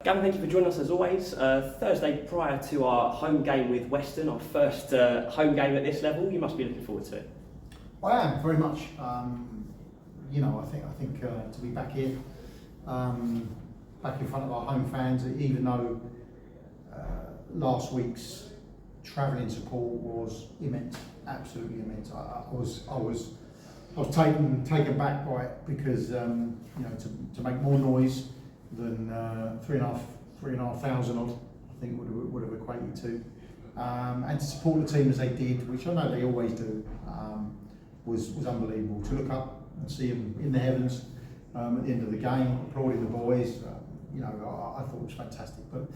Gavin, thank you for joining us as always. Thursday prior to our home game with Western, our first home game at this level. You must be looking forward to it. I am very much. I think to be back here, back in front of our home fans, even though last week's travelling support was immense, absolutely immense. I was taken back by it because to make more noise than 3,500 odd, I think would have equated to, and to support the team as they did, which I know they always do, was unbelievable. To look up and see them in the heavens at the end of the game, applauding the boys, I thought it was fantastic. But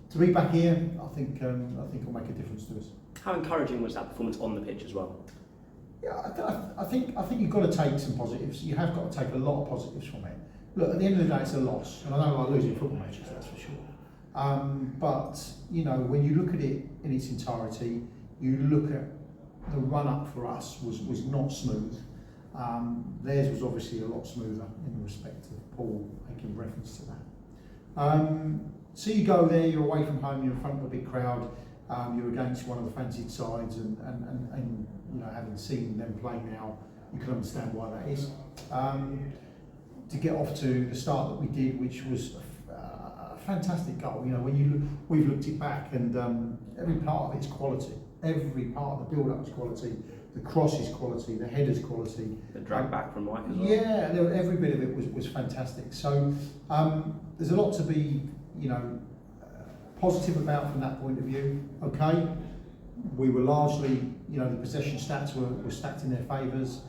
to be back here, I think will make a difference to us. How encouraging was that performance on the pitch as well? Yeah, I think you've got to take some positives. You have got to take a lot of positives from it. Look, at the end of the day, it's a loss, and I don't like losing football matches, that's for sure. But when you look at it in its entirety, you look at the run-up for us was not smooth. Theirs was obviously a lot smoother in respect of Paul making reference to that. So you go there, you're away from home, you're in front of a big crowd, you're against one of the fancied sides, and having seen them play now, you can understand why that is. To get off to the start that we did, which was a fantastic goal. We've looked it back, and every part of it's quality. Every part of the build-up is quality. The cross is quality. The header's quality. The drag back from Mike as well. Yeah, every bit of it was fantastic. So there's a lot to be positive about from that point of view. Okay, we were largely, the possession stats were stacked in their favours.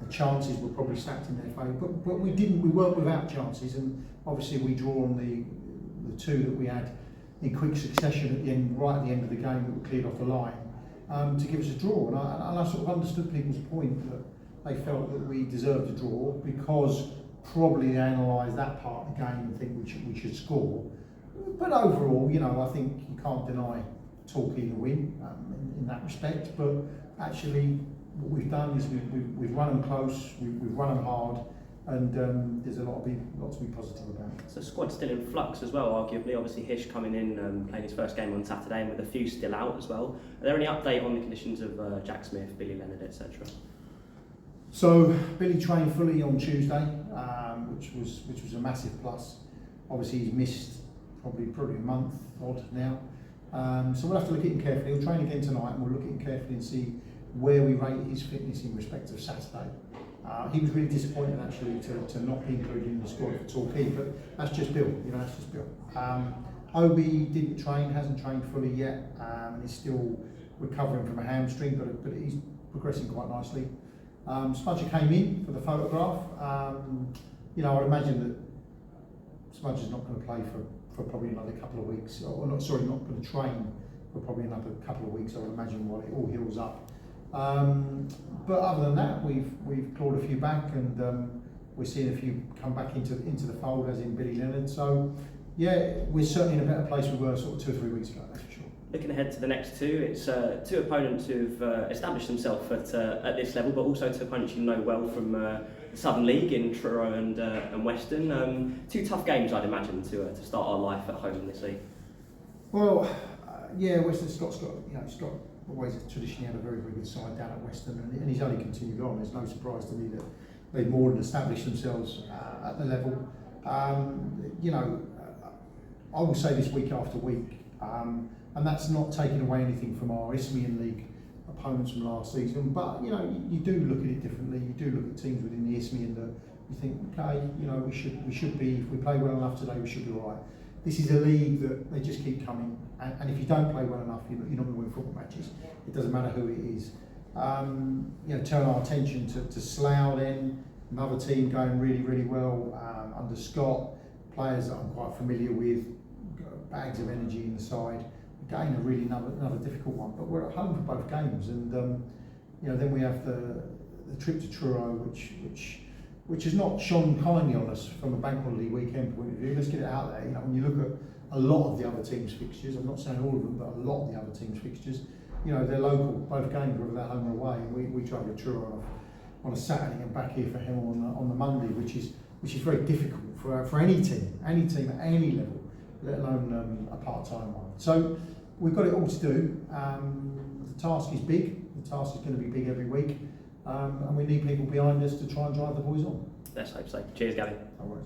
The chances were probably stacked in their favour, but we weren't without chances, and obviously we draw on the two that we had in quick succession right at the end of the game that were cleared off the line to give us a draw. And I sort of understood people's point that they felt that we deserved a draw because probably they analysed that part of the game and think we should score. But overall, I think you can't deny Torquay the win in that respect. But actually, what we've done is we've run them close, we've run them hard, and there's a lot to be positive about. So the squad's still in flux as well, arguably. Obviously Hish coming in, playing his first game on Saturday, and with a few still out as well. Are there any update on the conditions of Jack Smith, Billy Leonard, etc.? So Billy trained fully on Tuesday, which was a massive plus. Obviously he's missed probably a month odd now. So we'll have to look at him carefully. He'll train again tonight, and we'll look at him carefully and see where we rate his fitness in respect of Saturday. He was really disappointed actually to not be included in the squad for Torquay, but that's just Bill, that's just Bill. Obi didn't train, hasn't trained fully yet, and he's still recovering from a hamstring, but he's progressing quite nicely. Smudger came in for the photograph. I'd imagine that Smudger's not going to play for probably another couple of weeks, not going to train for probably another couple of weeks, I would imagine, while it all heals up. But other than that, we've clawed a few back, and we're seeing a few come back into the fold, as in Billy Leonard. So yeah, we're certainly in a better place we were sort of 2 or 3 weeks ago, that's for sure. Looking ahead to the next two, it's two opponents who've established themselves at this level, but also two opponents you know well from the Southern League in Truro and Western. Two tough games, I'd imagine, to start our life at home in this league. Well, Western Scott's got always traditionally had a very, very good side down at Western, and he's only continued on. There's no surprise to me that they've more than established themselves at the level. I will say this week after week, and that's not taking away anything from our Isthmian League opponents from last season, but you do look at it differently. You do look at teams within the Isthmian that you think, okay, we should be, if we play well enough today, we should be all right. This is a league that they just keep coming, and if you don't play well enough, you're not going to win football matches. It doesn't matter who it is. Turn our attention to Slough then, another team going really, really well under Scott, players that I'm quite familiar with, bags of energy in the side. Again, another difficult one, but we're at home for both games, and then we have the trip to Truro, which has not shone kindly on us from a bank holiday weekend point of view. Let's get it out there. When you look at a lot of the other teams' fixtures, I'm not saying all of them, but a lot of the other teams' fixtures, they're local, both games, whether they're home or away. And we travel to Truro on a Saturday and back here for him on the Monday, which is very difficult for any team at any level let alone a part-time one. So we've got it all to do. The task is big. The task is going to be big every week, and we need people behind us to try and drive the boys on. Let's hope so. Cheers, Gavin. No worries.